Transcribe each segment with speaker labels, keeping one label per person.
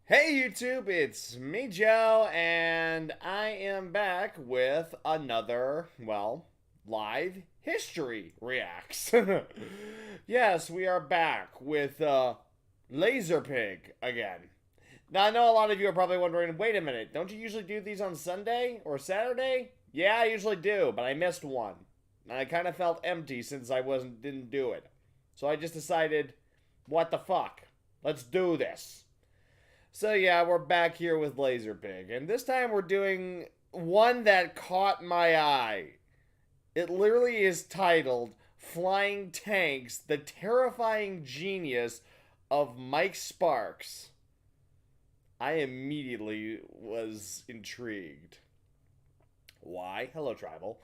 Speaker 1: Hey YouTube, it's me Joe, and I am back with another, live history reacts. Yes, we are back with LazerPig again. Now I know a lot of you are probably wondering, wait a minute, don't you usually do these on Sunday or Saturday? Yeah, I usually do, but I missed one. And I kind of felt empty since I didn't do it. So I just decided, what the fuck? Let's do this. So yeah, we're back here with LazerPig, and this time we're doing one that caught my eye. It literally is titled Flying Tanks, the Terrifying Genius of Mike Sparks. I immediately was intrigued. Why? Hello, Tribal.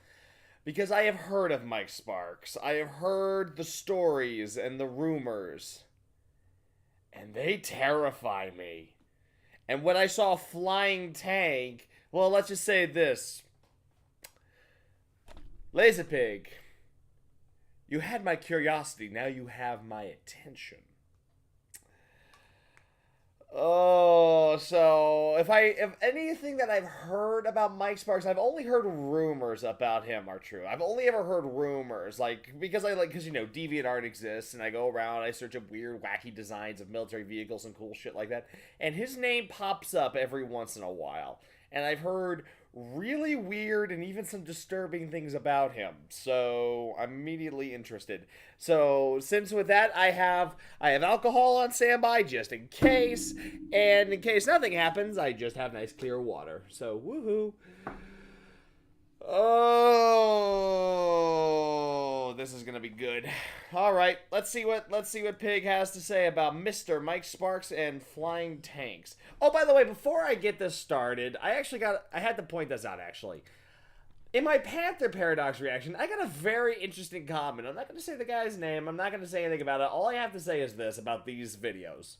Speaker 1: Because I have heard of Mike Sparks. I have heard the stories and the rumors. And they terrify me. And when I saw a flying tank, well, let's just say this. LazerPig, you had my curiosity, now you have my attention. Oh, so if anything that I've heard about Mike Sparks, I've only heard rumors about him are true. I've only ever heard rumors, because DeviantArt exists, and I go around, I search up weird, wacky designs of military vehicles and cool shit like that, and his name pops up every once in a while, and I've heard really weird and even some disturbing things about him, so I'm immediately interested. So since with that I have alcohol on standby just in case, and in case nothing happens, I just have nice clear water. So woohoo! Oh, this is gonna be good. All right, let's see what Pig has to say about Mr. Mike Sparks and flying tanks. Oh, by the way, before I get this started, I had to point this out actually. In my Panther Paradox reaction, I got a very interesting comment. I'm not going to say the guy's name. I'm not going to say anything about it. All I have to say is this about these videos.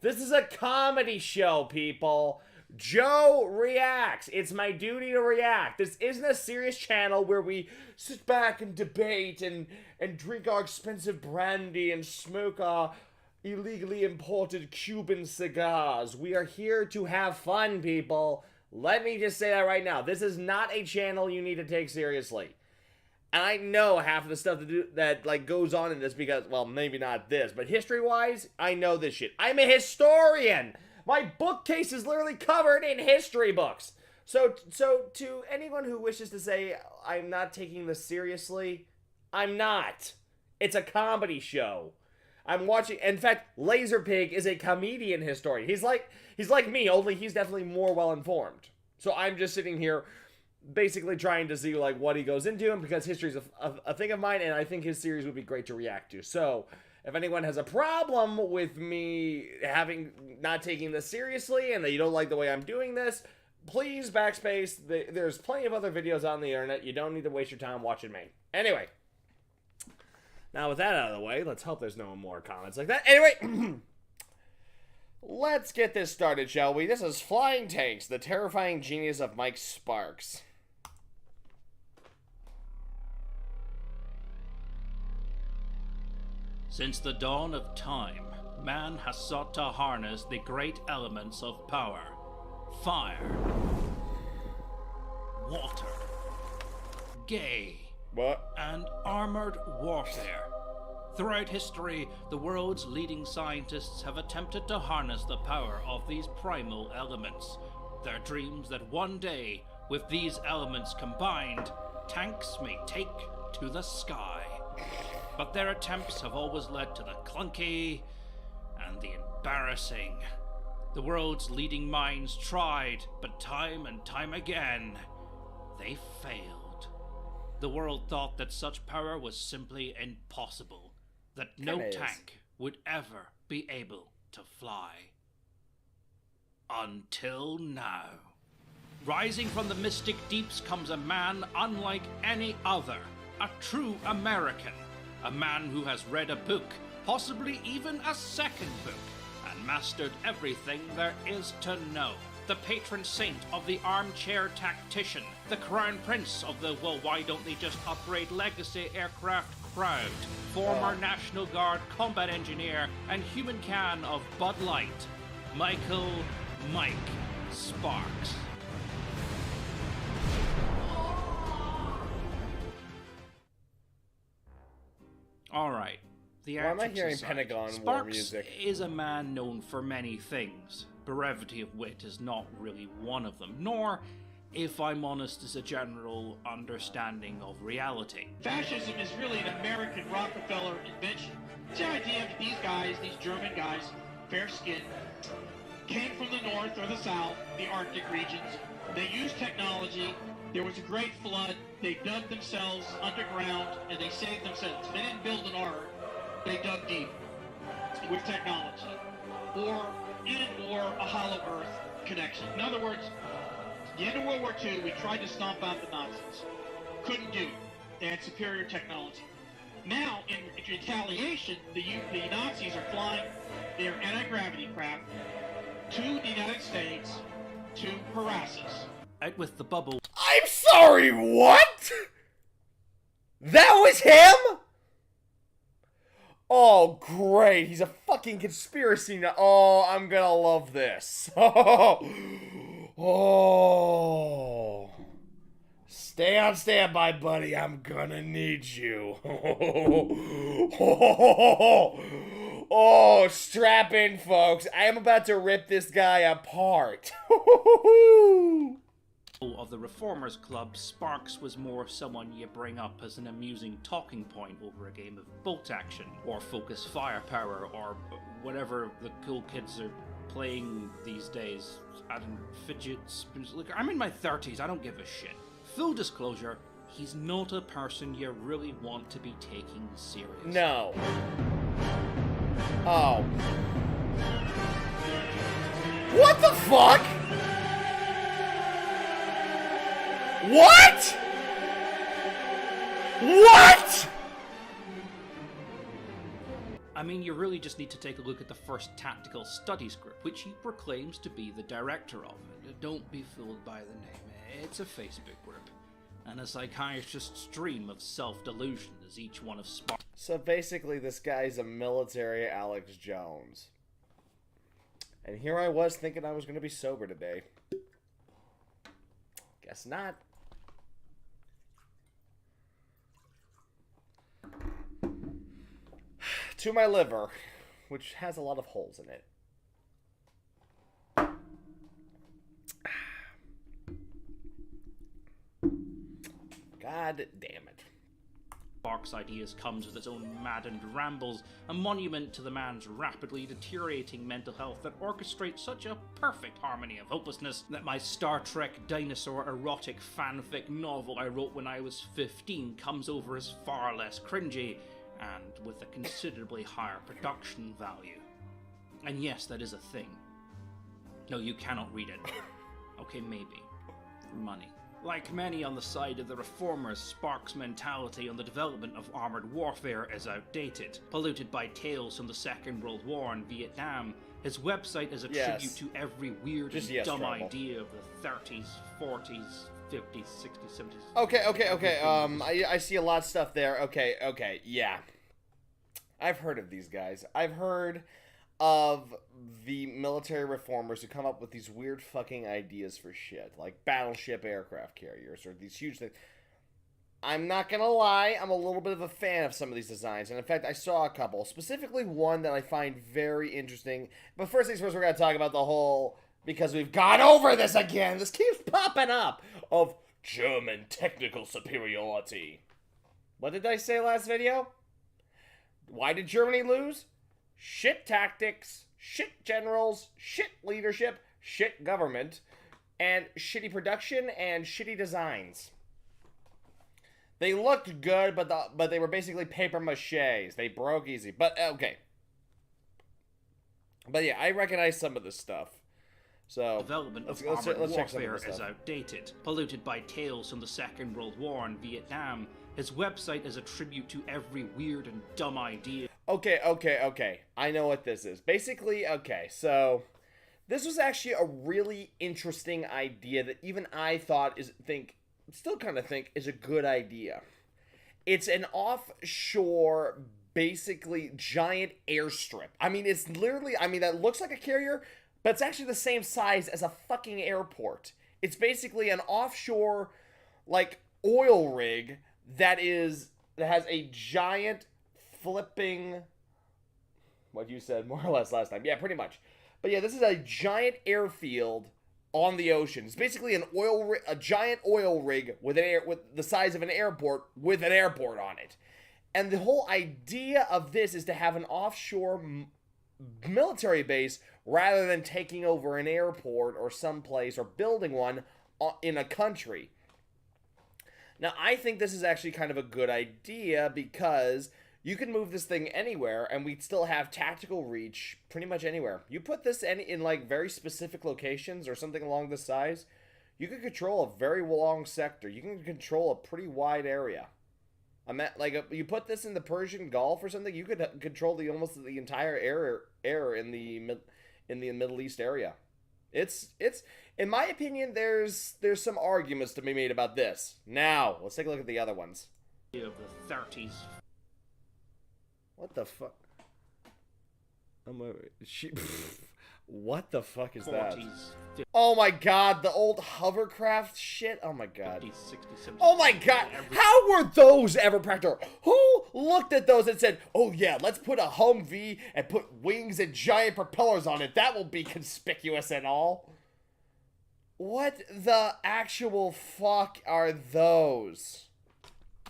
Speaker 1: This is a comedy show, people. Joe reacts. It's my duty to react. This isn't a serious channel where we sit back and debate and drink our expensive brandy and smoke our illegally imported Cuban cigars. We are here to have fun, people. Let me just say that right now. This is not a channel you need to take seriously. And I know half of the stuff that goes on in this because, well, maybe not this, but history-wise, I know this shit. I'm a historian. My bookcase is literally covered in history books. So to anyone who wishes to say I'm not taking this seriously, I'm not. It's a comedy show. I'm watching. In fact, LazerPig is a comedian historian. He's like me, only he's definitely more well informed. So I'm just sitting here, basically trying to see what he goes into, and because history is a thing of mine, and I think his series would be great to react to. So if anyone has a problem with me not taking this seriously, and that you don't like the way I'm doing this, please backspace. There's plenty of other videos on the internet. You don't need to waste your time watching me. Anyway. Now, with that out of the way, let's hope there's no more comments like that. Anyway, let's get this started, shall we? This is Flying Tanks, the Terrifying Genius of Mike Sparks.
Speaker 2: Since the dawn of time, man has sought to harness the great elements of power. Fire. Water. Gay.
Speaker 1: What?
Speaker 2: And armored warfare. Throughout history, the world's leading scientists have attempted to harness the power of these primal elements. Their dreams that one day, with these elements combined, tanks may take to the sky. But their attempts have always led to the clunky and the embarrassing. The world's leading minds tried, but time and time again, they failed. The world thought that such power was simply impossible, that no tank would ever be able to fly. Until now. Rising from the mystic deeps comes a man unlike any other, a true American, a man who has read a book, possibly even a second book, and mastered everything there is to know. The patron saint of the armchair tactician, the crown prince of the well why don't they just upgrade legacy aircraft crowd, former National Guard combat engineer and human can of Bud Light, Michael Mike Sparks. Alright, the
Speaker 1: Why am I
Speaker 2: airships
Speaker 1: hearing
Speaker 2: aside,
Speaker 1: Pentagon War
Speaker 2: Sparks
Speaker 1: music?
Speaker 2: is a man known for many things. Brevity of wit is not really one of them, nor, if I'm honest, is a general understanding of reality.
Speaker 3: Fascism is really an American Rockefeller invention. It's the idea that these guys, these German guys, fair-skinned, came from the north or the south, the Arctic regions. They used technology. There was a great flood. They dug themselves underground and they saved themselves. They didn't build an ark. They dug deep with technology. Or a hollow earth connection. In other words, at the end of World War II, we tried to stomp out the Nazis. Couldn't do it. They had superior technology. Now, in retaliation, the Nazis are flying their anti-gravity craft to the United States to harass us.
Speaker 2: Out with the bubble.
Speaker 1: I'm sorry, what? That was him? Oh, great. He's a fucking conspiracy nut. Oh, I'm gonna love this. Oh. Stay on standby, buddy. I'm gonna need you. Oh, strap in, folks. I am about to rip this guy apart.
Speaker 2: Of the Reformers Club, Sparks was more someone you bring up as an amusing talking point over a game of bolt action, or focus firepower, or whatever the cool kids are playing these days. I don't fidget spinners. Look, I'm in my 30s, I don't give a shit. Full disclosure, he's not a person you really want to be taking seriously.
Speaker 1: No. Oh. What the fuck? What? What?
Speaker 2: I mean, you really just need to take a look at the first tactical studies group, which he proclaims to be the director of. Don't be fooled by the name. It's a Facebook group, and a psychiatrist's stream of self-delusion is each one of Sparks.
Speaker 1: So basically, this guy's a military Alex Jones. And here I was thinking I was going to be sober today. Guess not. To my liver, which has a lot of holes in it. God damn it.
Speaker 2: Sparks' ideas comes with its own maddened rambles, a monument to the man's rapidly deteriorating mental health that orchestrates such a perfect harmony of hopelessness that my Star Trek dinosaur erotic fanfic novel I wrote when I was 15 comes over as far less cringy, and with a considerably higher production value. And yes, that is a thing. No, you cannot read it. Okay, maybe. For money. Like many on the side of the Reformers, Sparks' mentality on the development of armored warfare is outdated. Polluted by tales from the Second World War and Vietnam, his website is a tribute to every weird and dumb idea of the 30s, 40s, 50s, 60s, 70s.
Speaker 1: Okay. I see a lot of stuff there. Okay, yeah. I've heard of these guys. I've heard of the military reformers who come up with these weird fucking ideas for shit, like battleship aircraft carriers, or these huge things. I'm not gonna lie, I'm a little bit of a fan of some of these designs, and in fact, I saw a couple, specifically one that I find very interesting. But first things first, we're gonna talk about the whole, because we've gone over this again, this keeps popping up, of German technical superiority. What did I say last video? Why did Germany lose? Shit tactics, shit generals, shit leadership, shit government, and shitty production and shitty designs. They looked good, but they were basically paper maches. They broke easy. But okay. But yeah, I recognize some of this stuff. So
Speaker 2: development of armored warfare is outdated, polluted by tales from the Second World War and Vietnam. His website is a tribute to every weird and dumb idea.
Speaker 1: Okay. I know what this is. Basically, okay, so this was actually a really interesting idea that even I still kind of think is a good idea. It's an offshore, basically giant airstrip. I mean, it's literally, that looks like a carrier, but it's actually the same size as a fucking airport. It's basically an offshore, like, oil rig that has a giant flipping, what you said more or less last time. Yeah, pretty much. But yeah, this is a giant airfield on the ocean. It's basically a giant oil rig with the size of an airport with an airport on it. And the whole idea of this is to have an offshore military base rather than taking over an airport or someplace or building one in a country. Now, I think this is actually kind of a good idea because you can move this thing anywhere and we'd still have tactical reach pretty much anywhere. You put this in like very specific locations or something along this size, you can control a very long sector. You can control a pretty wide area. You put this in the Persian Gulf or something, you could control almost the entire air in the Middle East area. It's in my opinion, there's some arguments to be made about this. Now, let's take a look at the other ones.
Speaker 2: Of the 30s.
Speaker 1: What the fuck? What the fuck is
Speaker 2: 40s,
Speaker 1: that?
Speaker 2: 50s,
Speaker 1: Oh my god, the old hovercraft shit. Oh my god.
Speaker 2: 60s, 70s.
Speaker 1: Oh my god, how were those ever practical? Who looked at those and said, oh yeah, let's put a Humvee and put wings and giant propellers on it. That will be conspicuous and all. What the actual fuck are those?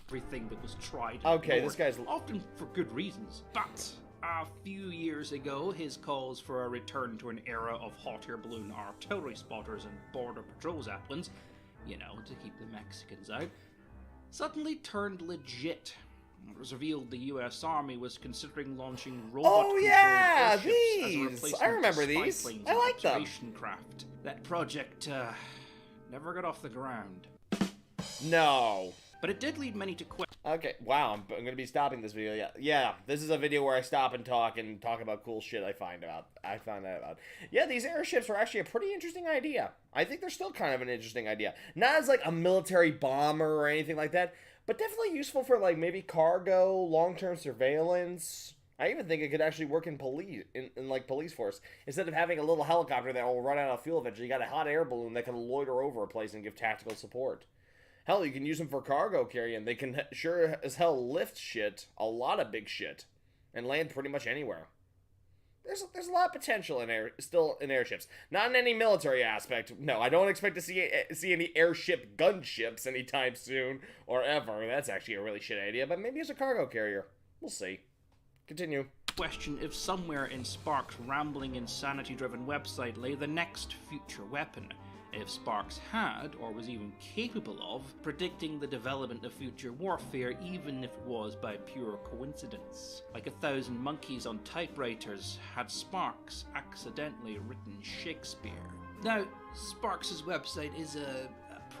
Speaker 2: Everything that was tried.
Speaker 1: Okay, this guy's
Speaker 2: often for good reasons. But a few years ago, his calls for a return to an era of hot air balloon artillery spotters and border patrol zeppelins, you know, to keep the Mexicans out, suddenly turned legit. It was revealed the U.S. Army was considering launching robot-controlled airships as a replacement
Speaker 1: I remember
Speaker 2: to spy
Speaker 1: these.
Speaker 2: planes
Speaker 1: I
Speaker 2: and
Speaker 1: like them.
Speaker 2: observation craft. That project never got off the ground.
Speaker 1: No.
Speaker 2: But it did lead many to question.
Speaker 1: Okay, wow, I'm going to be stopping this video. Yeah, this is a video where I stop and talk about cool shit I found out about. Yeah, these airships are actually a pretty interesting idea. I think they're still kind of an interesting idea. Not as like a military bomber or anything like that, but definitely useful for like maybe cargo, long-term surveillance. I even think it could actually work in police, in like police force. Instead of having a little helicopter that will run out of fuel eventually, you got a hot air balloon that can loiter over a place and give tactical support. Hell, you can use them for cargo carrying. They can sure as hell lift shit, a lot of big shit, and land pretty much anywhere. There's a lot of potential in airships. Not in any military aspect. No, I don't expect to see any airship gunships anytime soon or ever. That's actually a really shit idea, but maybe as a cargo carrier. We'll see. Continue.
Speaker 2: Question if somewhere in Spark's rambling, insanity-driven website lay the next future weapon. If Sparks had, or was even capable of, predicting the development of future warfare, even if it was by pure coincidence. Like 1,000 monkeys on typewriters, had Sparks accidentally written Shakespeare. Now, Sparks' website is a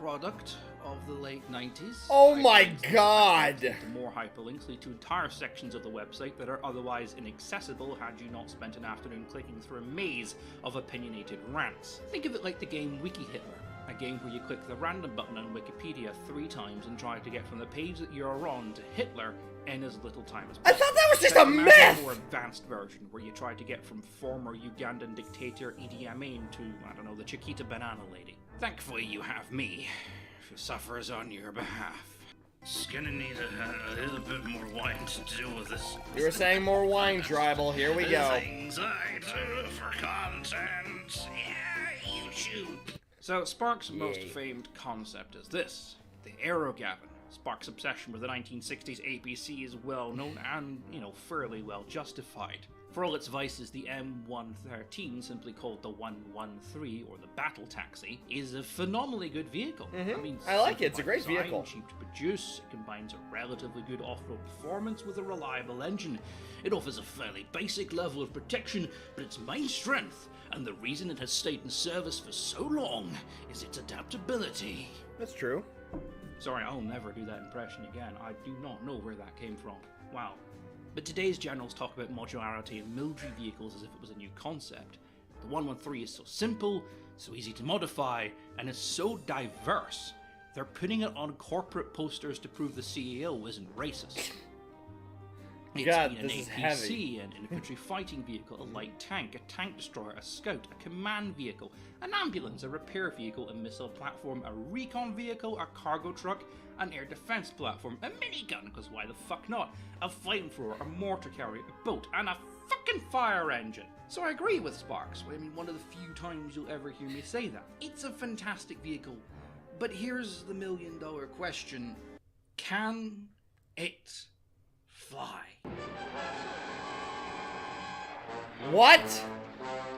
Speaker 2: product of the late 90s.
Speaker 1: Oh my god!
Speaker 2: More hyperlinks lead to entire sections of the website that are otherwise inaccessible had you not spent an afternoon clicking through a maze of opinionated rants. Think of it like the game Wiki Hitler, a game where you click the random button on Wikipedia 3 times and try to get from the page that you're on to Hitler in as little time as possible.
Speaker 1: I thought that was just a myth!
Speaker 2: A more advanced version where you try to get from former Ugandan dictator Idi Amin to, I don't know, the Chiquita Banana Lady. Thankfully you have me, who suffers on your behalf. Just gonna need a little bit more wine to deal with this.
Speaker 1: You were saying more wine, Tribal. Here we go.
Speaker 2: Things I do for content. Yeah, YouTube. So Spark's most famed concept is this, the AeroGavin. Spark's obsession with the 1960s APC is well known and, fairly well justified. For all its vices, the M113, simply called the 113 or the Battle Taxi, is a phenomenally good vehicle.
Speaker 1: I like it. It's a great vehicle.
Speaker 2: Cheap to produce, it combines a relatively good off-road performance with a reliable engine. It offers a fairly basic level of protection, but its main strength, and the reason it has stayed in service for so long, is its adaptability.
Speaker 1: That's true.
Speaker 2: Sorry, I'll never do that impression again. I do not know where that came from. Wow. But today's generals talk about modularity in military vehicles as if it was a new concept. The 113 is so simple, so easy to modify, and is so diverse, they're putting it on corporate posters to prove the CEO isn't racist. It's
Speaker 1: God,
Speaker 2: been an
Speaker 1: this is
Speaker 2: APC,
Speaker 1: heavy.
Speaker 2: an infantry fighting vehicle, a light tank, a tank destroyer, a scout, a command vehicle, an ambulance, a repair vehicle, a missile platform, a recon vehicle, a cargo truck, an air defense platform, a minigun, because why the fuck not, a flamethrower, a mortar carrier, a boat, and a fucking fire engine. So I agree with Sparks. I mean, one of the few times you'll ever hear me say that. It's a fantastic vehicle, but here's the million-dollar question. Can it fly?
Speaker 1: What?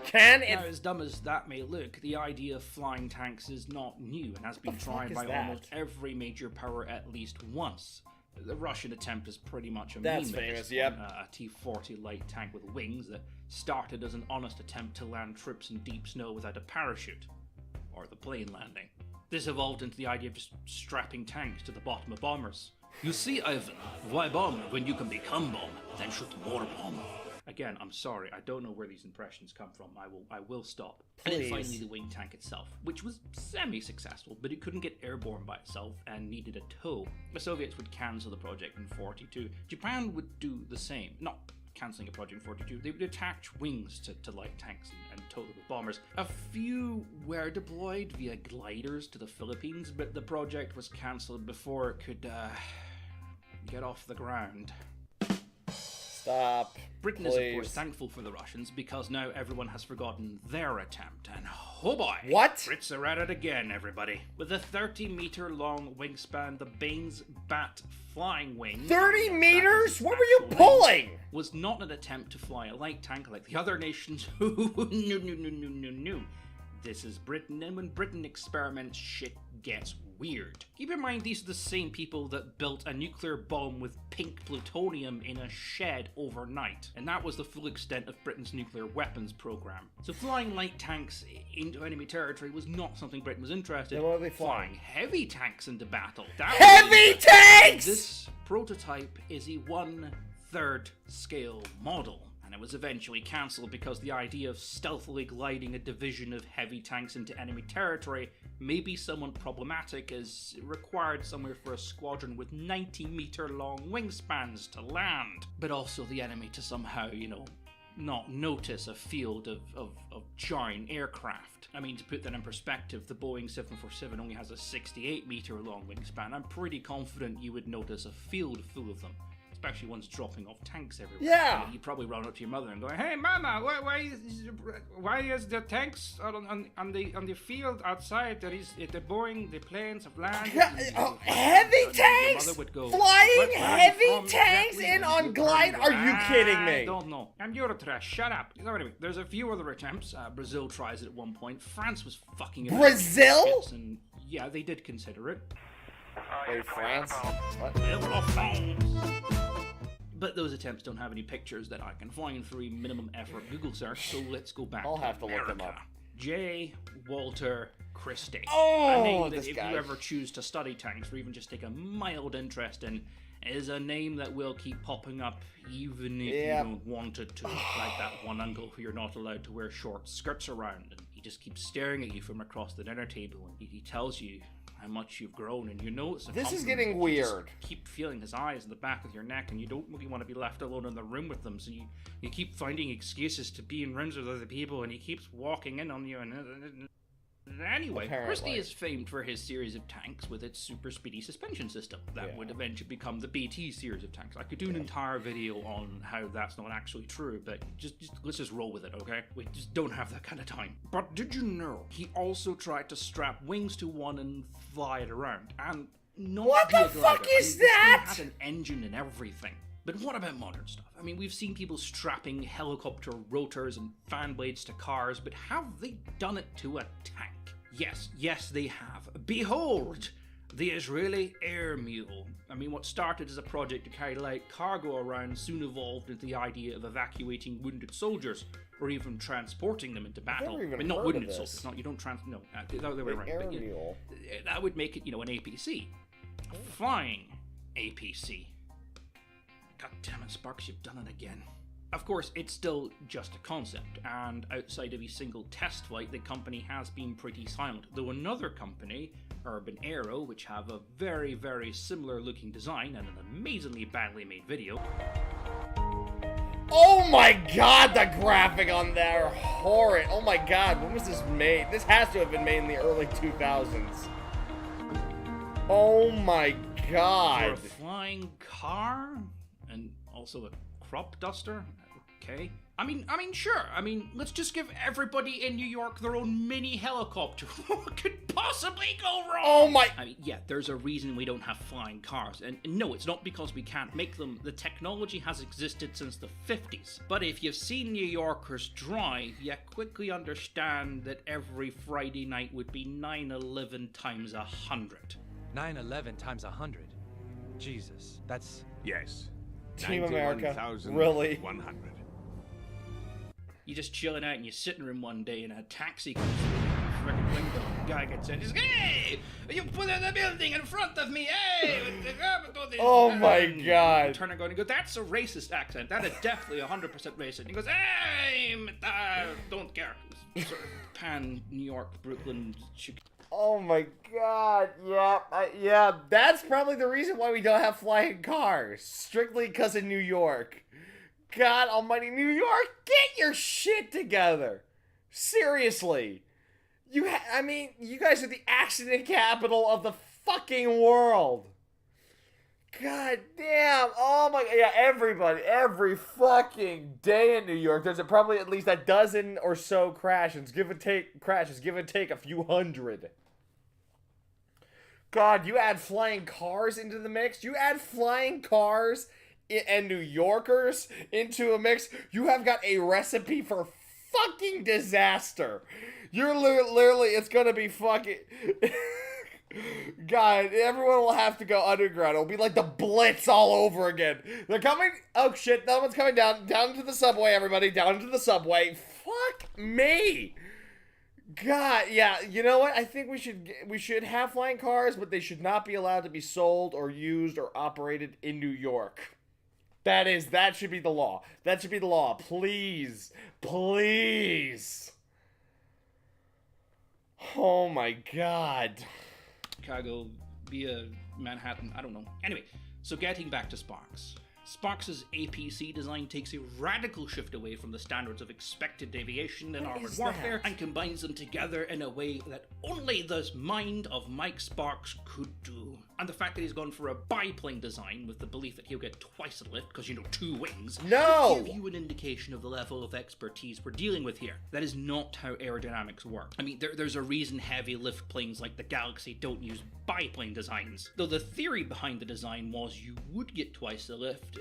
Speaker 1: Can it?
Speaker 2: Now, as dumb as that may look, the idea of flying tanks is not new and has been tried by almost every major power at least once. The Russian attempt is pretty much a
Speaker 1: That's
Speaker 2: meme at
Speaker 1: famous,
Speaker 2: this
Speaker 1: yep.
Speaker 2: point. A T-40 light tank with wings that started as an honest attempt to land troops in deep snow without a parachute. Or the plane landing. This evolved into the idea of just strapping tanks to the bottom of bombers. You see, Ivan, why bomb when you can become bomb, then shoot more bomb? Again, I'm sorry, I don't know where these impressions come from. I will stop.
Speaker 1: Please.
Speaker 2: And then finally the wing tank itself, which was semi-successful, but it couldn't get airborne by itself and needed a tow. The Soviets would cancel the project in 1942. Japan would do the same. Not cancelling a project in 1942. They would attach wings to light tanks and tow them with bombers. A few were deployed via gliders to the Philippines, but the project was cancelled before it could get off the ground.
Speaker 1: Stop.
Speaker 2: Britain
Speaker 1: please.
Speaker 2: is, of course, thankful for the Russians because now everyone has forgotten their attempt. And oh boy!
Speaker 1: What?
Speaker 2: Brits are at it again, everybody. With a 30-meter long wingspan, the Baines Bat flying wing...
Speaker 1: 30 meters? What were you
Speaker 2: actually
Speaker 1: pulling?
Speaker 2: ...was not an attempt to fly a light tank like the other nations who no. This is Britain, and when Britain experiments, shit gets weird. Keep in mind, these are the same people that built a nuclear bomb with pink plutonium in a shed overnight, and that was the full extent of Britain's nuclear weapons program. So flying light tanks into enemy territory was not something Britain was interested in.
Speaker 1: Then what are they flying?
Speaker 2: Heavy tanks into battle.
Speaker 1: Heavy tanks!
Speaker 2: This prototype is a 1/3 scale model. And it was eventually cancelled because the idea of stealthily gliding a division of heavy tanks into enemy territory may be somewhat problematic, as it required somewhere for a squadron with 90-meter long wingspans to land. But also the enemy to somehow, not notice a field of giant aircraft. I mean, to put that in perspective, the Boeing 747 only has a 68-meter long wingspan. I'm pretty confident you would notice a field full of them. Especially ones dropping off tanks everywhere.
Speaker 1: Yeah.
Speaker 2: You probably run up to your mother and go, "Hey, Mama, why is the tanks on the field outside? There is the Boeing, the planes have landed."
Speaker 1: Heavy tanks?
Speaker 2: Your mother would go,
Speaker 1: Flying
Speaker 2: "Where are you
Speaker 1: heavy
Speaker 2: from
Speaker 1: tanks
Speaker 2: exactly?
Speaker 1: in on glide? Are you kidding me?
Speaker 2: I don't know. I'm Eurotrash. Shut up. So anyway, there's a few other attempts. Brazil tries it at one point. France was fucking about
Speaker 1: Brazil?
Speaker 2: and yeah, they did consider it.
Speaker 1: Wait, France? What?
Speaker 2: But those attempts don't have any pictures that I can find through a minimum effort Google search, so let's go back
Speaker 1: I'll
Speaker 2: to
Speaker 1: have to look them
Speaker 2: America.
Speaker 1: up.
Speaker 2: J. Walter Christie.
Speaker 1: Oh,
Speaker 2: a name that
Speaker 1: this
Speaker 2: if
Speaker 1: guy.
Speaker 2: you ever choose to study tanks or even just take a mild interest in, is a name that will keep popping up even if
Speaker 1: Yep.
Speaker 2: you don't want it to. Like that one uncle who you're not allowed to wear short skirts around, and he just keeps staring at you from across the dinner table, and he tells you how much you've grown, and you know it's a
Speaker 1: This is
Speaker 2: compliment,
Speaker 1: getting
Speaker 2: but you just
Speaker 1: weird.
Speaker 2: keep feeling his eyes in the back of your neck, and you don't really want to be left alone in the room with them, so you keep finding excuses to be in rooms with other people, and he keeps walking in on you, and anyway,
Speaker 1: Apparently.
Speaker 2: Christie is famed for his series of tanks with its super speedy suspension system that would eventually become the BT series of tanks. I could do an entire video on how that's not actually true, but just let's just roll with it, okay? We just don't have that kind of time. But did you know he also tried to strap wings to one and fly it around? And not
Speaker 1: What
Speaker 2: be a
Speaker 1: the fuck
Speaker 2: glider.
Speaker 1: is
Speaker 2: I mean, this
Speaker 1: that?
Speaker 2: thing had an engine and everything. But what about modern stuff? I mean, we've seen people strapping helicopter rotors and fan blades to cars, but have they done it to a tank? Yes, they have. Behold, the Israeli air mule. I mean, what started as a project to carry light cargo around soon evolved into the idea of evacuating wounded soldiers, or even transporting them into battle.
Speaker 1: never even
Speaker 2: I mean, not
Speaker 1: heard of
Speaker 2: wounded
Speaker 1: this.
Speaker 2: soldiers. Not you don't no, the other way
Speaker 1: An
Speaker 2: around.
Speaker 1: air
Speaker 2: But,
Speaker 1: mule.
Speaker 2: that would make it, an APC, a flying APC. God damn it, Sparks, you've done it again. Of course, it's still just a concept, and outside of a single test flight, the company has been pretty silent. Though another company, Urban Aero, which have a very, very similar looking design and an amazingly badly made video,
Speaker 1: Oh my god, the graphic on there are horrid. Oh my god, when was this made? This has to have been made in the early 2000s. Oh my god.
Speaker 2: For a flying car? And also a crop duster? Okay. I mean, sure. I mean, let's just give everybody in New York their own mini helicopter. What could possibly go wrong?
Speaker 1: Oh my...
Speaker 2: I mean, yeah, there's a reason we don't have flying cars. And no, it's not because we can't make them. The technology has existed since the 50s. But if you've seen New Yorkers drive, you quickly understand that every Friday night would be 9/11 times 100.
Speaker 4: 9/11 times 100. Jesus, that's...
Speaker 5: Yes.
Speaker 1: Team America.
Speaker 5: 91,100.
Speaker 1: Really?
Speaker 2: You're just chilling out in your sitting room one day and a taxi comes through the frickin' window. The guy gets in, he's like, hey! You put in the building in front of me, hey!
Speaker 1: Oh my god.
Speaker 2: Turn and go and go, that's a racist accent. That is definitely 100% racist. And he goes, hey! Don't care. Sort of pan, New York, Brooklyn, Chicago.
Speaker 1: Oh my god, yeah, yeah, that's probably the reason why we don't have flying cars. Strictly because of New York. God almighty, New York, get your shit together. Seriously. I mean, you guys are the accident capital of the fucking world. God damn, oh my, yeah, everybody, every fucking day in New York, there's probably at least a dozen or so crashes, give and take a few hundred. God, you add flying cars into the mix, you add flying cars and New Yorkers into a mix, you have got a recipe for fucking disaster. You're literally, it's gonna be fucking... God, everyone will have to go underground. It'll be like the Blitz all over again. They're coming... Oh shit, that one's coming down to the subway, everybody. Down to the subway. Fuck me. God, yeah, you know what? I think we should have flying cars, but they should not be allowed to be sold or used or operated in New York. That should be the law. That should be the law. Please. Please. Oh my god.
Speaker 2: Chicago via Manhattan, I don't know. Anyway, so getting back to Sparks. Sparks' APC design takes a radical shift away from the standards of expected aviation in armored warfare and combines them together in a way that only the mind of Mike Sparks could do. And the fact that he's gone for a biplane design with the belief that he'll get twice the lift because, you know, 2 wings,
Speaker 1: no!
Speaker 2: give you an indication of the level of expertise we're dealing with here. That is not how aerodynamics work. I mean, there's a reason heavy lift planes like the Galaxy don't use biplane designs. Though the theory behind the design was you would get twice the lift,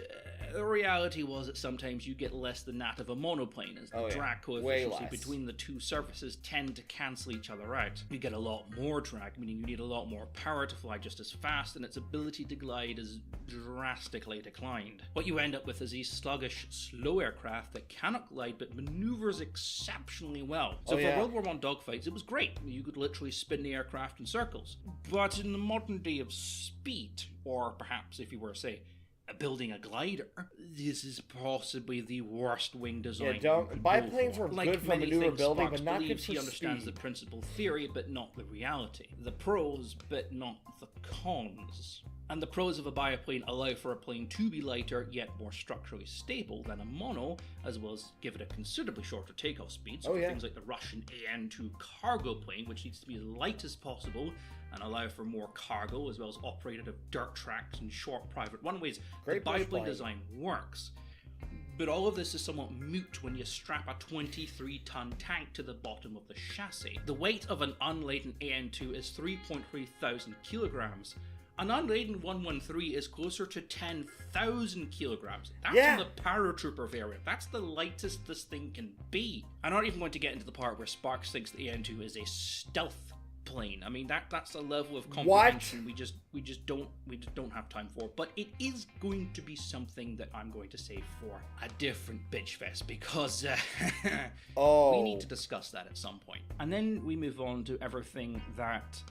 Speaker 2: the reality was that sometimes you get less than that of a monoplane, as the drag coefficiency between the two surfaces tend to cancel each other out. You get a lot more drag, meaning you need a lot more power to fly just as fast, and its ability to glide is drastically declined. What you end up with is these sluggish, slow aircraft that cannot glide but maneuvers exceptionally well. So for World War I dogfights, it was great. You could literally spin the aircraft in circles. But in the modern day of speed, or perhaps if you were, say, building a glider, this is possibly the worst wing design.
Speaker 1: Yeah, biplanes were good for maneuverability, but not good for
Speaker 2: he understands the principal theory, but not the reality. The pros, but not the cons. And the pros of a biplane allow for a plane to be lighter, yet more structurally stable than a mono, as well as give it a considerably shorter takeoff speed. So things like the Russian AN-2 cargo plane, which needs to be as light as possible, and allow for more cargo, as well as operate at dirt tracks and short private runways. The biplane design works. But all of this is somewhat moot when you strap a 23-ton tank to the bottom of the chassis. The weight of an unladen AN-2 is 3.3 thousand kilograms. An unladen 113 is closer to 10,000 kilograms. That's in the paratrooper variant. That's the lightest this thing can be. I'm not even going to get into the part where Sparks thinks the AN-2 is a stealth plane. I mean, that's a level of comprehension we just don't have time for. But it is going to be something that I'm going to save for a different bitch fest, because we need to discuss that at some point. And then we move on to everything that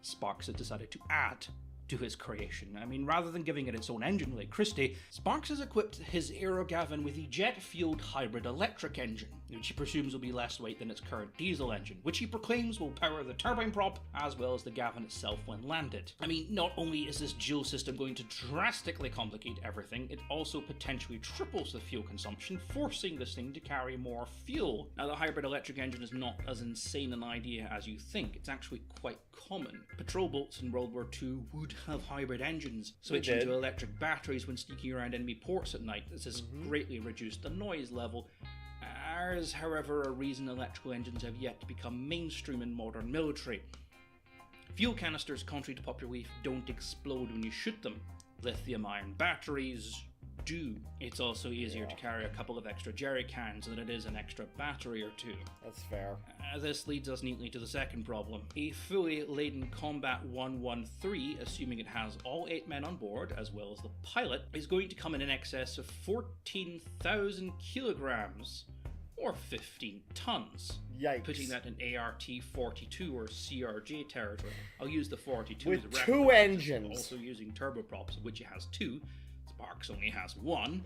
Speaker 2: Sparks has decided to add to his creation. I mean, rather than giving it its own engine like Christie, Sparks has equipped his AeroGavin with a jet-fueled hybrid electric engine, which he presumes will be less weight than its current diesel engine, which he proclaims will power the turbine prop as well as the Gavin itself when landed. I mean, not only is this dual system going to drastically complicate everything, it also potentially triples the fuel consumption, forcing this thing to carry more fuel. Now, the hybrid electric engine is not as insane an idea as you think. It's actually quite common. Patrol boats in World War II would have hybrid engines, switching to electric batteries when sneaking around enemy ports at night. This has greatly reduced the noise level. Ours, however, a reason electrical engines have yet to become mainstream in modern military. Fuel canisters, contrary to popular belief, don't explode when you shoot them. Lithium-ion batteries do. It's also easier to carry a couple of extra jerry cans than it is an extra battery or two.
Speaker 1: That's fair.
Speaker 2: This leads us neatly to the second problem. A fully laden Combat 113, assuming it has all 8 men on board, as well as the pilot, is going to come in excess of 14,000 kilograms, or 15 tons.
Speaker 1: Yikes.
Speaker 2: Putting that in ART-42 or CRJ territory. I'll use the 42
Speaker 1: with
Speaker 2: as a reference.
Speaker 1: 2 engines.
Speaker 2: Also using turboprops, of which it has 2. Sparks only has 1.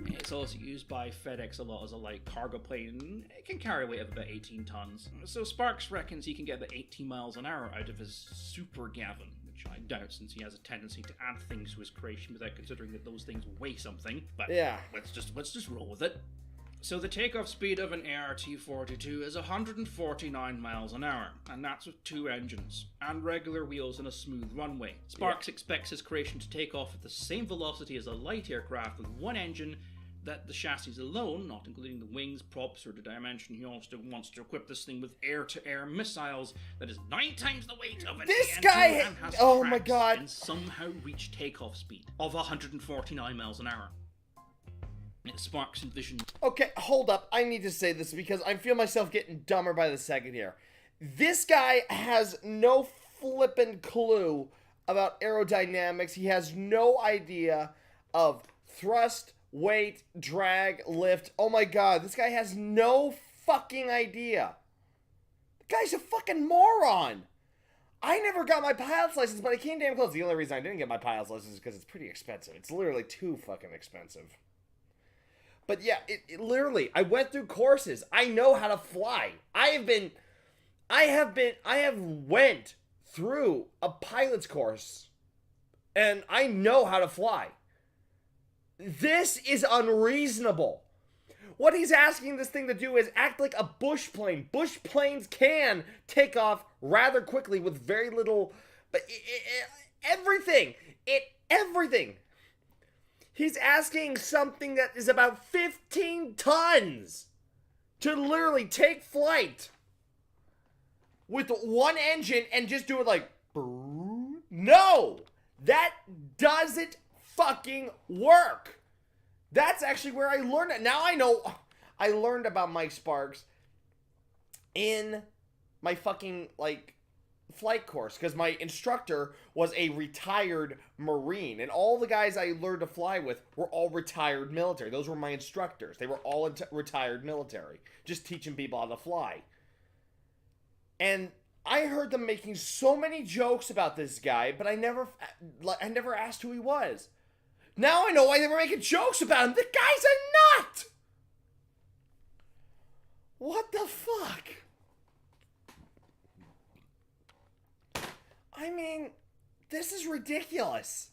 Speaker 2: It's also used by FedEx a lot as a light cargo plane. It can carry a weight of about 18 tons. So Sparks reckons he can get about 18 miles an hour out of his Super Gavin, which I doubt since he has a tendency to add things to his creation without considering that those things weigh something. But
Speaker 1: yeah,
Speaker 2: let's just roll with it. So the takeoff speed of an ART-42 is 149 miles an hour, and that's with 2 engines, and regular wheels and a smooth runway. Sparks expects his creation to take off at the same velocity as a light aircraft with 1 engine, that the chassis alone, not including the wings, props, or the dimension, he also wants to equip this thing with air-to-air missiles that is 9 times the weight of an
Speaker 1: This
Speaker 2: AN2
Speaker 1: guy,
Speaker 2: and has
Speaker 1: oh my
Speaker 2: tracks
Speaker 1: god,
Speaker 2: and somehow reach takeoff speed of 149 miles an hour. Sparks envision.
Speaker 1: Okay, hold up. I need to say this because I feel myself getting dumber by the second here. This guy has no flippin' clue about aerodynamics. He has no idea of thrust, weight, drag, lift. Oh my god, this guy has no fucking idea. The guy's a fucking moron. I never got my pilot's license, but I came damn close. The only reason I didn't get my pilot's license is because it's pretty expensive. It's literally too fucking expensive. But yeah, it literally, I went through courses. I know how to fly. I have went through a pilot's course, and I know how to fly. This is unreasonable. What he's asking this thing to do is act like a bush plane. Bush planes can take off rather quickly with very little, but everything. He's asking something that is about 15 tons to literally take flight with 1 engine and just do it like, no, that doesn't fucking work. That's actually where I learned it. Now I know, I learned about Mike Sparks in my fucking, like, flight course, because my instructor was a retired Marine, and all the guys I learned to fly with were all retired military. Those were my instructors. They were all retired military, just teaching people how to fly. And I heard them making so many jokes about this guy, but I never asked who he was. Now I know why they were making jokes about him. The guy's a nut! What the fuck? I mean, this is ridiculous.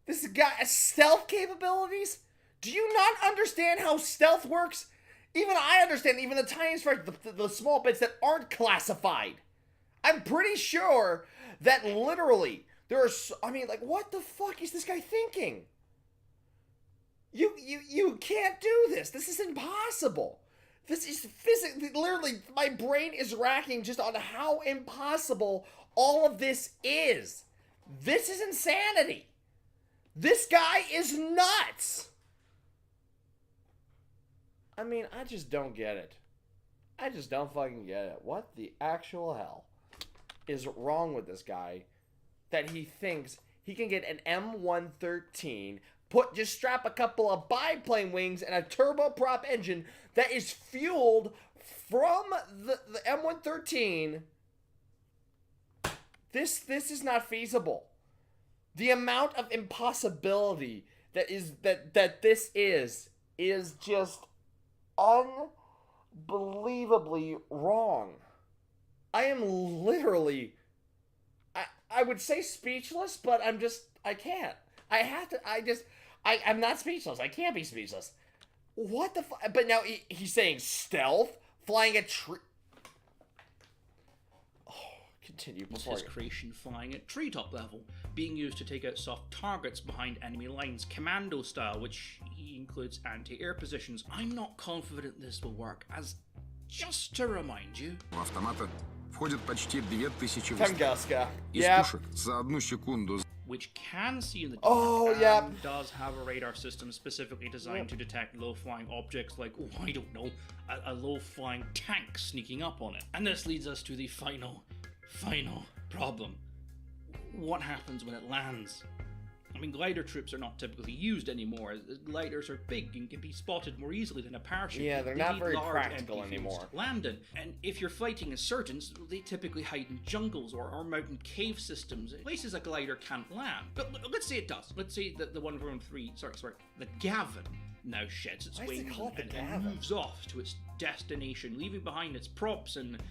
Speaker 1: This guy, stealth capabilities? Do you not understand how stealth works? Even I understand, even the tiniest part, the small bits that aren't classified. I'm pretty sure that literally, there are, I mean, like, what the fuck is this guy thinking? You can't do this. This is impossible. This is physically, literally, my brain is racking just on how impossible all of this is. This is insanity. This guy is nuts. I mean, I just don't get it. I just don't fucking get it. What the actual hell is wrong with this guy that he thinks he can get an M113, just strap a couple of biplane wings and a turboprop engine that is fueled from the M113. This is not feasible. The amount of impossibility that this is just unbelievably wrong. I am literally, I would say speechless, but I can't. I'm not speechless. I can't be speechless. What the fuck? But now he's saying stealth, flying a tree. Continue before
Speaker 2: his creation flying at treetop level, being used to take out soft targets behind enemy lines, commando style, which includes anti-air positions. I'm not confident this will work, as just to remind you.
Speaker 5: У автомата входит почти 2000
Speaker 1: Tunguska.
Speaker 5: из
Speaker 1: Yeah.
Speaker 5: пушек за 1 секунду.
Speaker 2: Which can see in the
Speaker 1: Oh,
Speaker 2: dark
Speaker 1: yeah.
Speaker 2: and does have a radar system specifically designed to detect low-flying objects like, oh, I don't know, a low-flying tank sneaking up on it. And this leads us to the final problem. What happens when it lands? I mean, glider troops are not typically used anymore. Gliders are big and can be spotted more easily than a parachute.
Speaker 1: Yeah, they're
Speaker 2: They
Speaker 1: not
Speaker 2: need
Speaker 1: very
Speaker 2: large
Speaker 1: practical
Speaker 2: empty fields
Speaker 1: anymore.
Speaker 2: to land in. And if you're fighting insurgents, they typically hide in jungles or mountain cave systems, places a glider can't land. But let's say it does. Let's say that the 113, the Gavin now sheds its
Speaker 1: Why does it
Speaker 2: wings
Speaker 1: call it the
Speaker 2: and
Speaker 1: Gavin?
Speaker 2: moves off to its destination, leaving behind its props and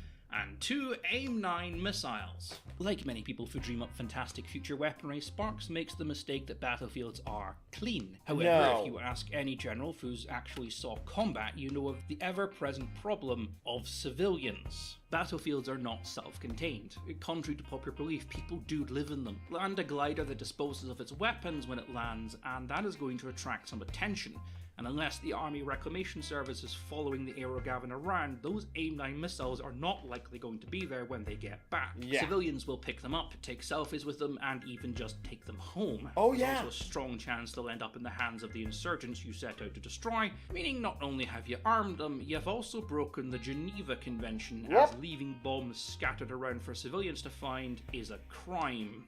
Speaker 2: 2 AIM-9 missiles. Like many people who dream up fantastic future weaponry, Sparks makes the mistake that battlefields are clean. However,
Speaker 1: No.
Speaker 2: if you ask any general who's actually saw combat, you know of the ever-present problem of civilians. Battlefields are not self-contained. Contrary to popular belief, people do live in them. Land a glider that disposes of its weapons when it lands, and that is going to attract some attention. And unless the Army Reclamation Service is following the AeroGavin around, those AIM-9 missiles are not likely going to be there when they get back.
Speaker 1: Yeah.
Speaker 2: Civilians will pick them up, take selfies with them, and even just take them home.
Speaker 1: Oh,
Speaker 2: There's
Speaker 1: yeah.
Speaker 2: also a strong chance they'll end up in the hands of the insurgents you set out to destroy, meaning not only have you armed them, you've also broken the Geneva Convention,
Speaker 1: Yep.
Speaker 2: as leaving bombs scattered around for civilians to find is a crime.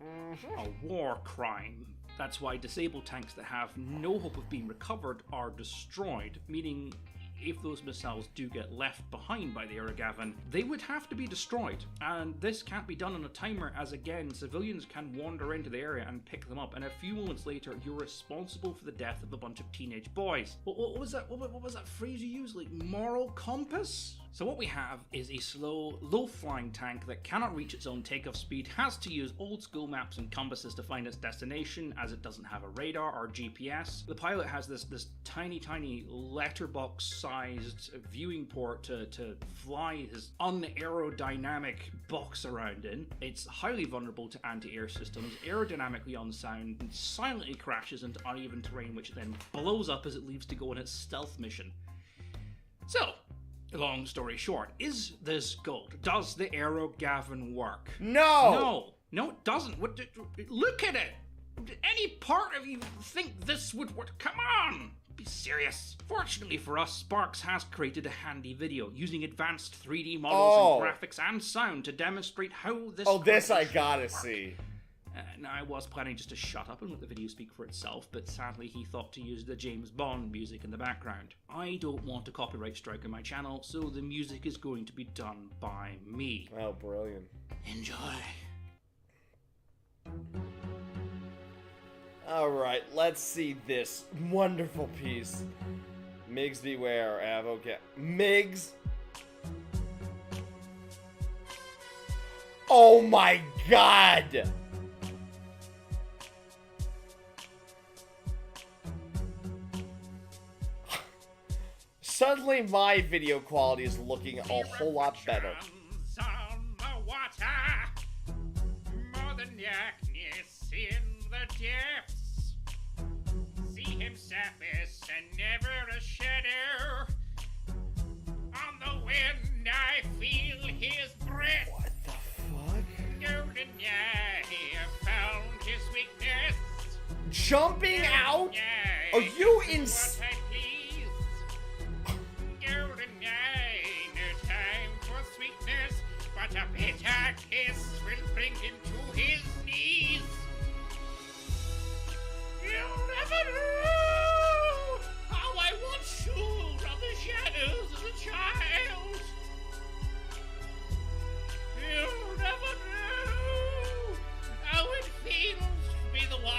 Speaker 2: A war crime. That's why disabled tanks that have no hope of being recovered are destroyed, meaning if those missiles do get left behind by the AeroGavin, they would have to be destroyed. And this can't be done on a timer, as again, civilians can wander into the area and pick them up, and a few moments later, you're responsible for the death of a bunch of teenage boys. What was that? What was that phrase you used? Like, moral compass? So what we have is a slow, low-flying tank that cannot reach its own takeoff speed, has to use old-school maps and compasses to find its destination, as it doesn't have a radar or GPS. The pilot has this tiny letterbox-sized viewing port to fly his unaerodynamic box around in. It's highly vulnerable to anti-air systems, aerodynamically unsound, and silently crashes into uneven terrain, which then blows up as it leaves to go on its stealth mission. So, long story short, is this gold? Does the AeroGavin work?
Speaker 1: No!
Speaker 2: No, it doesn't. Look at it! Did any part of you think this would work? Come on! Be serious. Fortunately for us, Sparks has created a handy video using advanced 3D models and graphics and sound to demonstrate how this...
Speaker 1: Oh, this I
Speaker 2: should
Speaker 1: gotta
Speaker 2: work.
Speaker 1: see.
Speaker 2: Now, I was planning just to shut up and let the video speak for itself, but sadly he thought to use the James Bond music in the background. I don't want a copyright strike on my channel, so the music is going to be done by me.
Speaker 1: Oh, brilliant.
Speaker 2: Enjoy.
Speaker 1: Alright, let's see this wonderful piece. Migs beware, AeroGavin. Migs? Oh my god! Suddenly my video quality is looking a whole lot better.
Speaker 2: On the water, more than darkness in the depths. See him surface and never a shadow. On the wind I feel his breath.
Speaker 1: What the fuck?
Speaker 2: Golden found his weakness.
Speaker 1: Jumping out? Are you ins-
Speaker 2: No time for sweetness, but a bitter kiss will bring him to his knees. You'll never know how I once shoot from the shadows as a child. You'll never know how it feels to be the one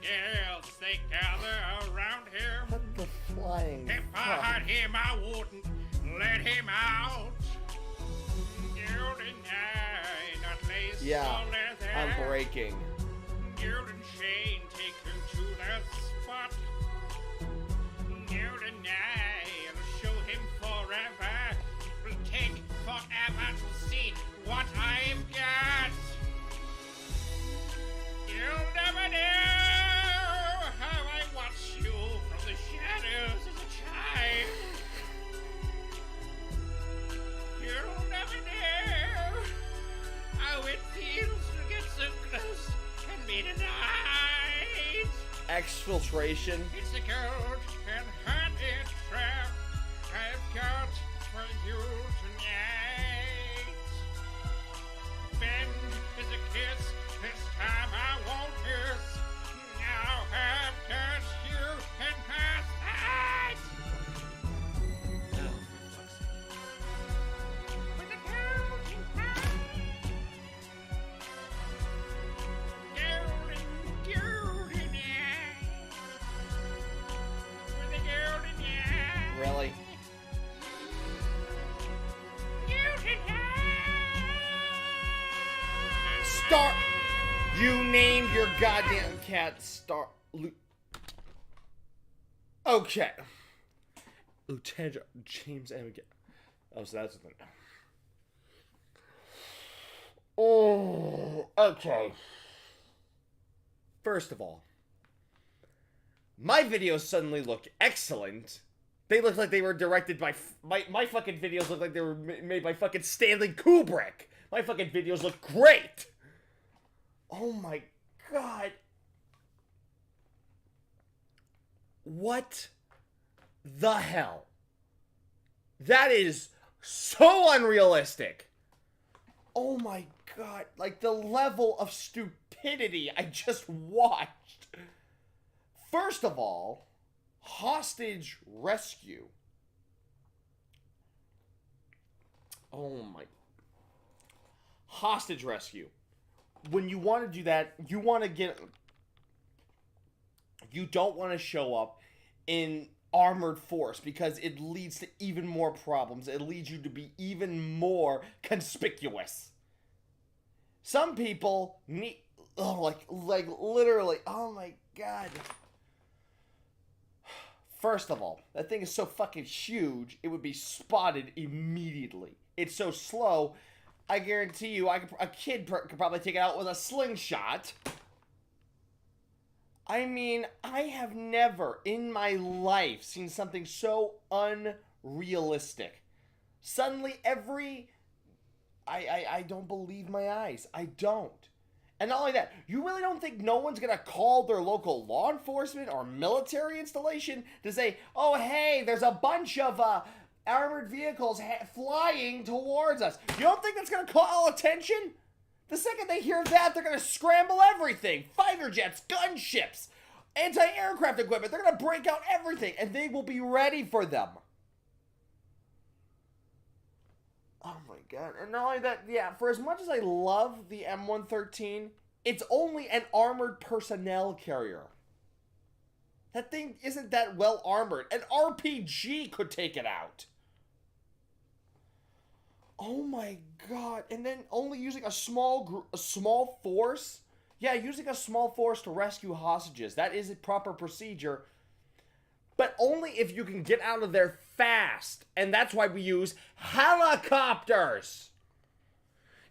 Speaker 2: girls, they gather around him.
Speaker 1: What the flying
Speaker 2: If I
Speaker 1: fuck?
Speaker 2: had him, I wouldn't let him out. Golden eye, not lace
Speaker 1: Yeah,
Speaker 2: or leather.
Speaker 1: I'm breaking.
Speaker 2: Golden chain, take him to the spot. Golden eye, I'll show him forever. Will take forever to see what I've got. You'll never know how I watch you from the shadows as a child. You'll never know how it feels to get so close and be denied.
Speaker 1: Exfiltration.
Speaker 2: It's a gold and honey trap I've got for you tonight. Bend is a kiss, this time I won't miss. Now I've got you in my sight. With a golden eye. Golden eye. With a golden eye.
Speaker 1: Really?
Speaker 2: Golden eye.
Speaker 1: Star. You named your goddamn cat Star. Okay. Lieutenant James M. Oh, so that's the thing. Oh, okay. First of all, my videos suddenly look excellent. They look like they were directed by my fucking videos look like they were made by fucking Stanley Kubrick. My fucking videos look great. Oh my god. What the hell? That is so unrealistic. Oh my god. Like the level of stupidity I just watched. First of all, hostage rescue. Oh my. Hostage rescue. When you want to do that, you want to get... You don't want to show up in armored force because it leads to even more problems. It leads you to be even more conspicuous. Some people need... Oh, like literally... Oh my god. First of all, that thing is so fucking huge, it would be spotted immediately. It's so slow... I guarantee you, a kid could probably take it out with a slingshot. I mean, I have never in my life seen something so unrealistic. Suddenly, I don't believe my eyes. I don't. And not only that, you really don't think no one's gonna call their local law enforcement or military installation to say, oh, hey, there's a bunch of, armored vehicles flying towards us. You don't think that's going to call attention? The second they hear that, they're going to scramble everything. Fighter jets, gunships, anti-aircraft equipment. They're going to break out everything, and they will be ready for them. Oh my god. And not only that, yeah, for as much as I love the M113, it's only an armored personnel carrier. That thing isn't that well armored. An RPG could take it out. Oh my god. And then only using a small force? Yeah, using a small force to rescue hostages. That is a proper procedure. But only if you can get out of there fast. And that's why we use helicopters.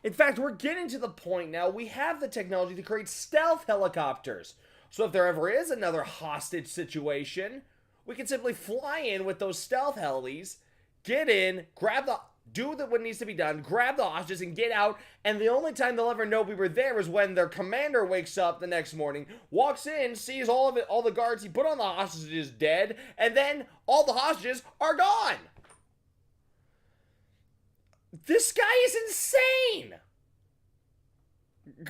Speaker 1: In fact, we're getting to the point now, we have the technology to create stealth helicopters. So if there ever is another hostage situation, we can simply fly in with those stealth helis, get in, do what needs to be done, grab the hostages and get out, and the only time they'll ever know we were there is when their commander wakes up the next morning, walks in, sees all the guards he put on the hostages dead, and then all the hostages are gone. This guy is insane!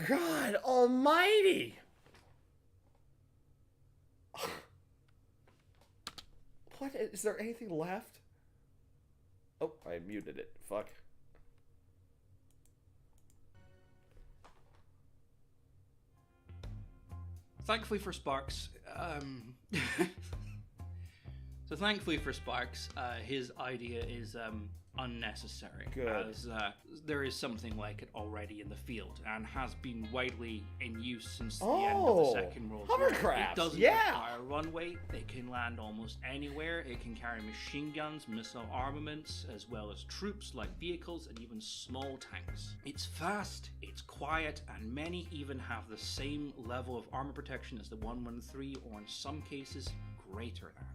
Speaker 1: God almighty! What? Is there anything left? Oh, I muted it. Fuck.
Speaker 2: thankfully for Sparks, so thankfully for Sparks, his idea is unnecessary.
Speaker 1: Good.
Speaker 2: As there is something like it already in the field and has been widely in use since the end of the Second World War.
Speaker 1: Hovercrafts,
Speaker 2: It doesn't
Speaker 1: yeah.
Speaker 2: require a runway. They can land almost anywhere. It can carry machine guns, missile armaments, as well as troops like vehicles and even small tanks. It's fast, it's quiet, and many even have the same level of armor protection as the 113, or in some cases greater than.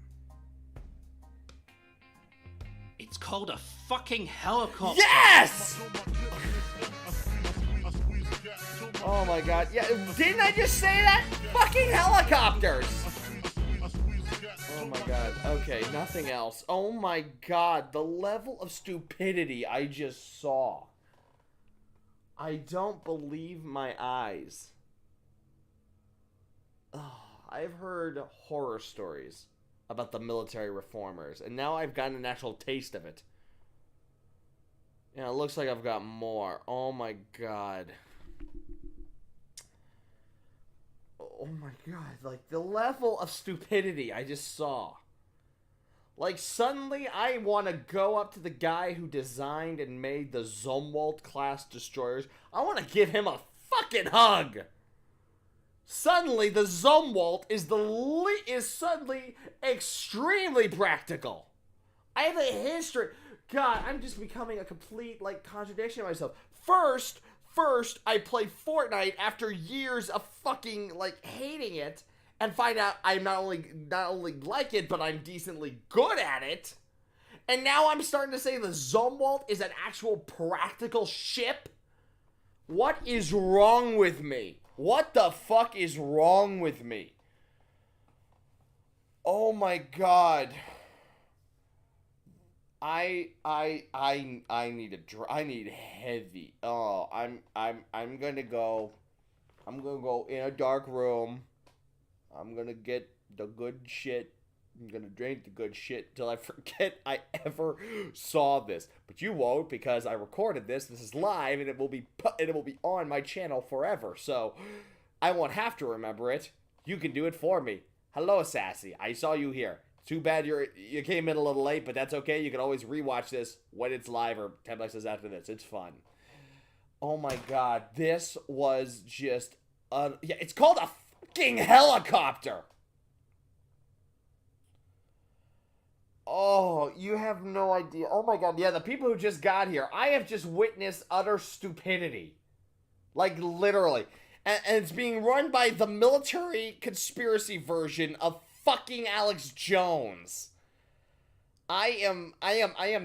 Speaker 2: It's called a fucking helicopter.
Speaker 1: Yes! Oh my god. Yeah, didn't I just say that? Fucking helicopters! Oh my god. Okay, nothing else. Oh my god, the level of stupidity I just saw. I don't believe my eyes. Oh, I've heard horror stories about the military reformers, and now I've gotten an actual taste of it. Yeah, it looks like I've got more. Oh my god. Oh my god, like the level of stupidity I just saw. Like suddenly I want to go up to the guy who designed and made the Zumwalt class destroyers. I want to give him a fucking hug. Suddenly, the Zumwalt is suddenly extremely practical. I have a history. God, I'm just becoming a complete, like, contradiction of myself. First, I play Fortnite after years of fucking, like, hating it, and find out I not only like it, but I'm decently good at it. And now I'm starting to say the Zumwalt is an actual practical ship? What is wrong with me? What the fuck is wrong with me? Oh my god. I need heavy. Oh, I'm gonna go in a dark room. I'm gonna get the good shit. I'm gonna drink the good shit till I forget I ever saw this. But you won't, because I recorded this. This is live, and it will be on my channel forever. So I won't have to remember it. You can do it for me. Hello, Sassy. I saw you here. Too bad you came in a little late, but that's okay. You can always rewatch this when it's live or 10 places after this. It's fun. Oh my god, this was just yeah. It's called a fucking helicopter. Oh, you have no idea. Oh my god, yeah, the people who just got here, I have just witnessed utter stupidity. Like, literally. And it's being run by the military conspiracy version of fucking Alex Jones. I am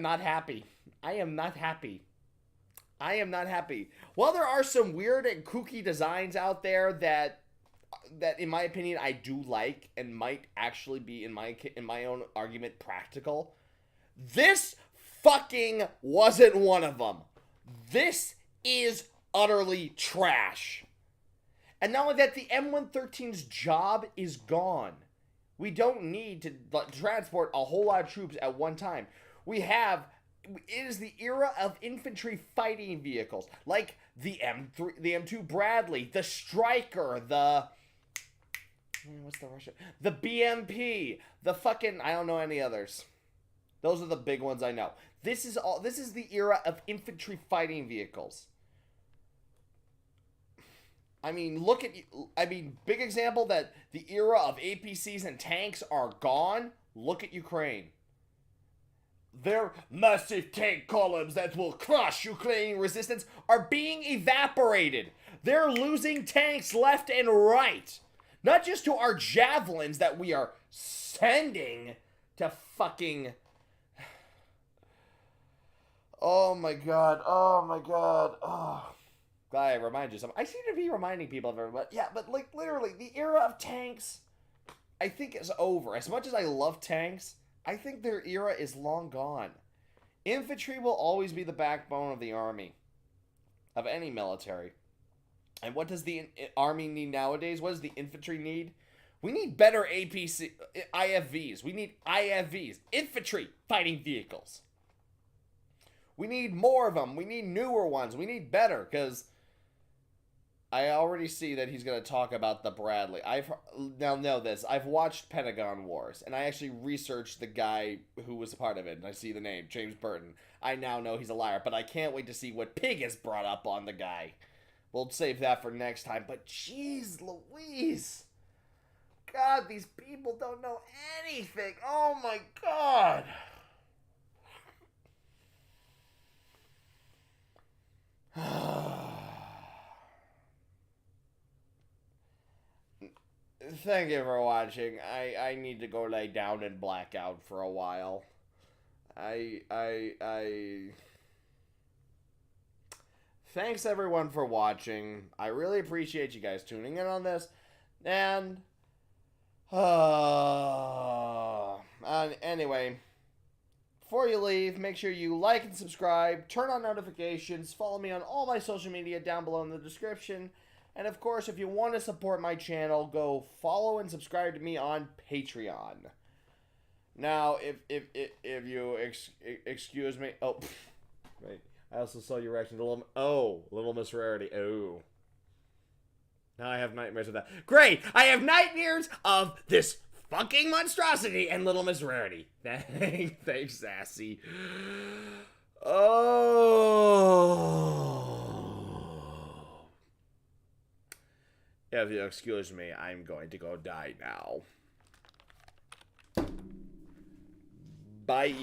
Speaker 1: not happy. I am not happy. Well, there are some weird and kooky designs out there that in my opinion I do like and might actually be in my own argument practical. This fucking wasn't one of them. This is utterly trash. And not only that, the M113's job is gone. We don't need to transport a whole lot of troops at one time. It is the era of infantry fighting vehicles, like the M2 Bradley, the Stryker, what's the Russian? The BMP, the fucking, I don't know any others. Those are the big ones I know. This is the era of infantry fighting vehicles. I mean, big example that the era of APCs and tanks are gone. Look at Ukraine. Their massive tank columns that will crush Ukrainian resistance are being evaporated. They're losing tanks left and right. Not just to our javelins that we are sending to fucking... Oh my god. Oh. Glad I remind you something. I seem to be reminding people of everybody. Yeah, but like literally, the era of tanks, I think is over. As much as I love tanks, I think their era is long gone. Infantry will always be the backbone of the army, of any military. And what does the army need nowadays? What does the infantry need? We need better IFVs. We need IFVs, infantry fighting vehicles. We need more of them. We need newer ones. We need better, because I already see that he's going to talk about the Bradley. Now know this. I've watched Pentagon Wars, and I actually researched the guy who was a part of it, and I see the name, James Burton. I now know he's a liar, but I can't wait to see what Pig has brought up on the guy. We'll save that for next time, but jeez Louise. God, these people don't know anything. Oh my God. Thank you for watching. I need to go lay down and black out for a while. Thanks everyone for watching. I really appreciate you guys tuning in on this. And anyway, before you leave, make sure you like and subscribe, turn on notifications, follow me on all my social media down below in the description. And of course, if you want to support my channel, go follow and subscribe to me on Patreon. Now, if you excuse me, oh, wait, I also saw your reaction to Little Miss Rarity. Oh, now I have nightmares of that. Great, I have nightmares of this fucking monstrosity and Little Miss Rarity. Thanks, Sassy. Oh. If you excuse me, I'm going to go die now. Bye.